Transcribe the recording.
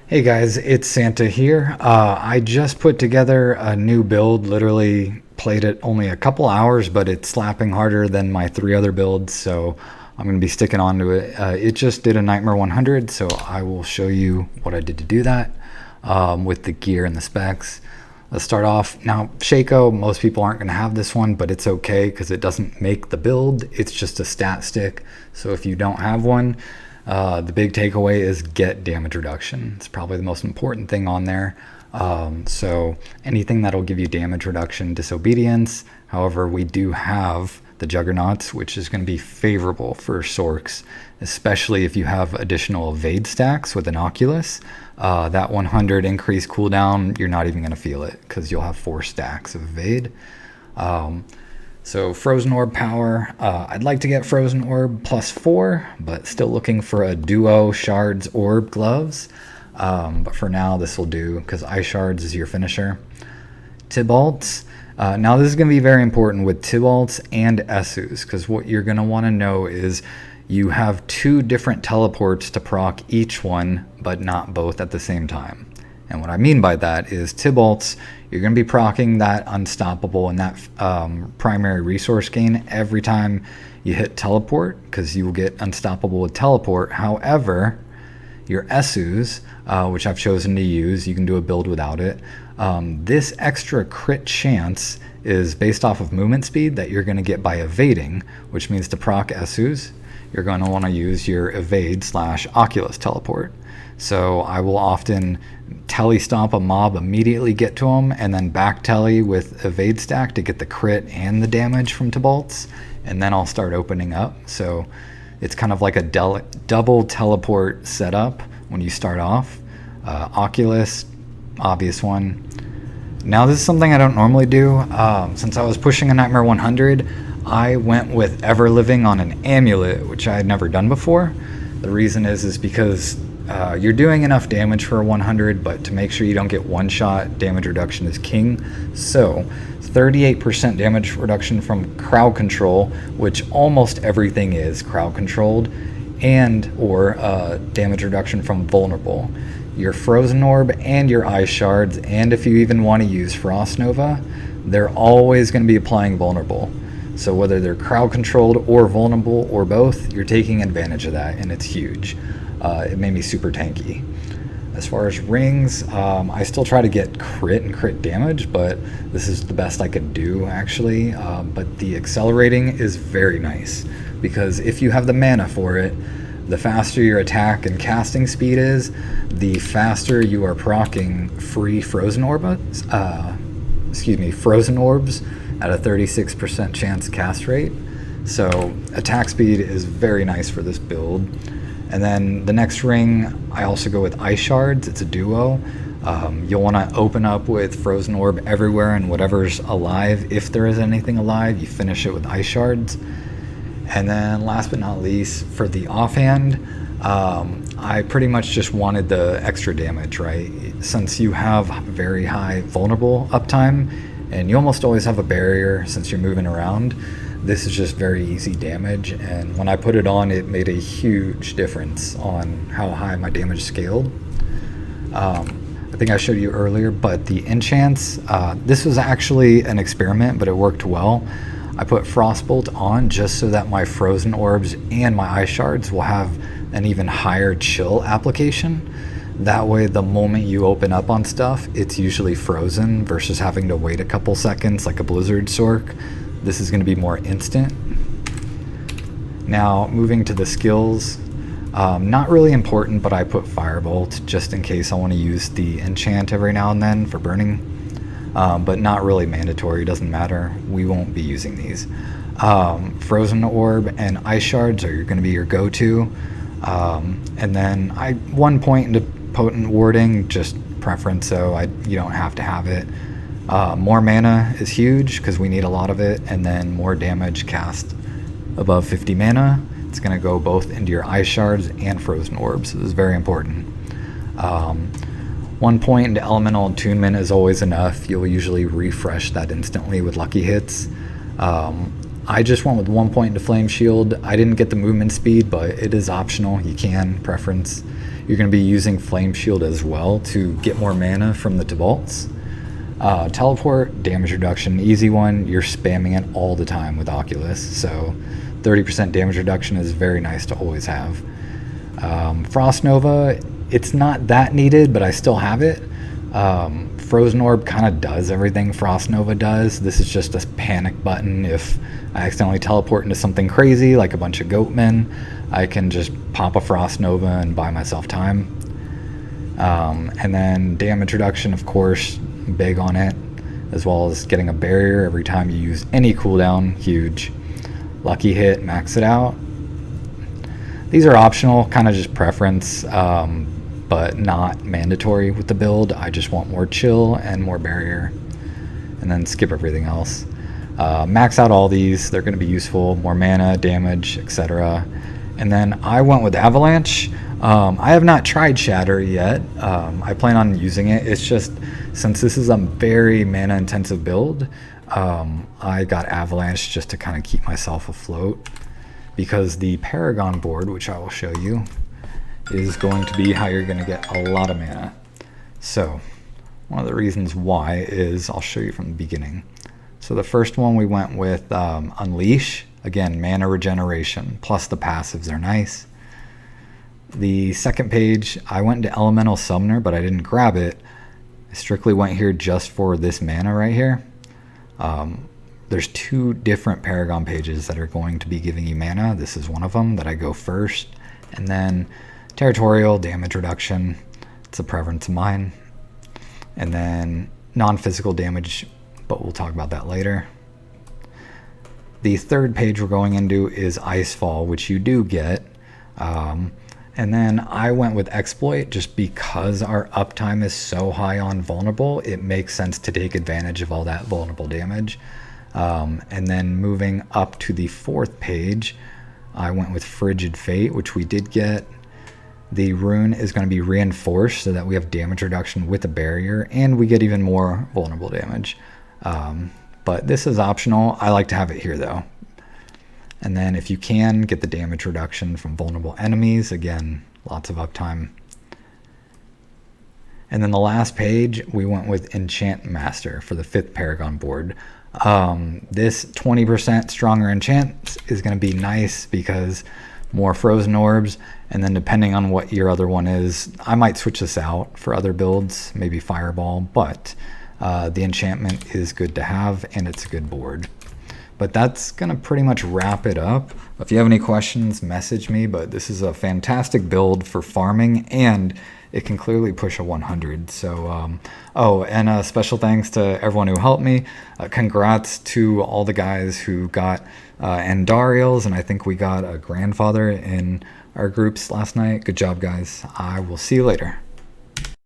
Hey guys, it's Santa here. I just put together a new build, literally played it only a couple hours, but it's slapping harder than my three other builds, so I'm going to be sticking on to it. It just did a Nightmare 100, so I will show you what I did to do that with the gear and the specs. Let's start off. Now, Shaco, most people aren't going to have this one, but it's okay because it doesn't make the build. It's just a stat stick, so if you don't have one, the big takeaway is get damage reduction. It's probably the most important thing on there. So anything that'll give you damage reduction, disobedience. However, we do have the Juggernauts, which is going to be favorable for Sorks, especially if you have additional evade stacks with an Oculus. That 100 increase cooldown, you're not even going to feel it because you'll have 4 stacks of evade. So Frozen Orb power, I'd like to get Frozen Orb +4, but still looking for a duo Shards Orb gloves. But for now, this will do because Ice Shards is your finisher. Tybalts. Now this is going to be very important with Tybalts and Essus, because what you're going to want to know is you have 2 different teleports to proc each one, but not both at the same time. And what I mean by that is Tybalts, you're going to be proccing that Unstoppable and that primary resource gain every time you hit teleport, because you will get Unstoppable with teleport. However, your Essus, which I've chosen to use, you can do a build without it. This extra crit chance is based off of movement speed that you're going to get by evading, which means to proc Essus, you're going to want to use your evade/Oculus teleport. So I will often telly stomp a mob, immediately get to them, and then back telly with evade stack to get the crit and the damage from Tybalts, and then I'll start opening up. So it's kind of like a double teleport setup when you start off. Oculus, obvious one. Now this is something I don't normally do. Since I was pushing a Nightmare 100, I went with Ever Living on an amulet, which I had never done before. The reason is because you're doing enough damage for a 100, but to make sure you don't get one shot, damage reduction is king. So 38% damage reduction from crowd control, which almost everything is crowd controlled, and or damage reduction from vulnerable. Your Frozen Orb and your Ice Shards, and if you even want to use Frost Nova, they're always going to be applying vulnerable. So whether they're crowd controlled or vulnerable or both, you're taking advantage of that, and it's huge. It made me super tanky. As far as rings, I still try to get crit and crit damage, but this is the best I could do actually. But the accelerating is very nice, because if you have the mana for it, the faster your attack and casting speed is, the faster you are proccing free Frozen Orbs. Frozen Orbs at a 36% chance cast rate. So attack speed is very nice for this build. And then the next ring, I also go with Ice Shards. It's a duo. You'll want to open up with Frozen Orb everywhere and whatever's alive. If there is anything alive, you finish it with Ice Shards. And then last but not least, for the offhand, I pretty much just wanted the extra damage, right? Since you have very high vulnerable uptime, and you almost always have a barrier since you're moving around, this is just very easy damage, and when I put it on, it made a huge difference on how high my damage scaled. I think I showed you earlier, but the enchants, this was actually an experiment, but it worked well. I put Frostbolt on just so that my Frozen Orbs and my Ice Shards will have an even higher chill application. That way, the moment you open up on stuff, it's usually frozen versus having to wait a couple seconds like a Blizzard Sork. This is going to be more instant. Now, moving to the skills, not really important, but I put Firebolt just in case I want to use the enchant every now and then for burning, but not really mandatory, doesn't matter. We won't be using these. Frozen Orb and Ice Shards are going to be your go-to. And then 1 point into Potent Warding, just preference, so you don't have to have it. More mana is huge because we need a lot of it, and then more damage cast above 50 mana. It's going to go both into your Ice Shards and Frozen Orbs. So this is very important. 1 point into Elemental Attunement is always enough. You'll usually refresh that instantly with lucky hits. I just went with 1 point into Flame Shield. I didn't get the movement speed, but it is optional. You can preference. You're going to be using Flame Shield as well to get more mana from the Tibalts. Teleport, damage reduction, easy one. You're spamming it all the time with Oculus, so 30% damage reduction is very nice to always have. Frost Nova, it's not that needed, but I still have it. Frozen Orb kind of does everything Frost Nova does. This is just a panic button. If I accidentally teleport into something crazy, like a bunch of goatmen, I can just pop a Frost Nova and buy myself time. And then damage reduction, of course, big on it, as well as getting a barrier every time you use any cooldown, huge. Lucky hit, max it out. These are optional, kind of just preference, but not mandatory with the build. I just want more chill and more barrier, and then skip everything else. Max out all these, they're going to be useful, more mana, damage, etc. And then I went with Avalanche. I have not tried Shatter yet. I plan on using it. It's just, since this is a very mana intensive build, I got Avalanche just to kind of keep myself afloat, because the Paragon board, which I will show you, is going to be how you're going to get a lot of mana. So one of the reasons why is, I'll show you from the beginning. So the first one we went with Unleash. Again, mana regeneration, plus the passives are nice. The second page, I went into Elemental Summoner, but I didn't grab it. I strictly went here just for this mana right here. There's 2 different Paragon pages that are going to be giving you mana. This is one of them that I go first. And then Territorial, damage reduction, it's a preference of mine. And then non-physical damage, but we'll talk about that later. The third page we're going into is Icefall, which you do get. And then I went with Exploit just because our uptime is so high on Vulnerable. It makes sense to take advantage of all that vulnerable damage. And then moving up to the 4th page, I went with Frigid Fate, which we did get. The rune is going to be reinforced so that we have damage reduction with a barrier, and we get even more vulnerable damage. But this is optional. I like to have it here though. And then if you can, get the damage reduction from vulnerable enemies. Again, lots of uptime. And then the last page, we went with Enchant Master for the 5th Paragon board. This 20% stronger enchant is going to be nice because more Frozen Orbs, and then depending on what your other one is, I might switch this out for other builds, maybe Fireball, but the enchantment is good to have, and it's a good board. But that's going to pretty much wrap it up. If you have any questions, message me, but this is a fantastic build for farming, and it can clearly push a 100. So, oh, and a special thanks to everyone who helped me. Congrats to all the guys who got Andariels, and I think we got a grandfather in our groups last night. Good job, guys. I will see you later.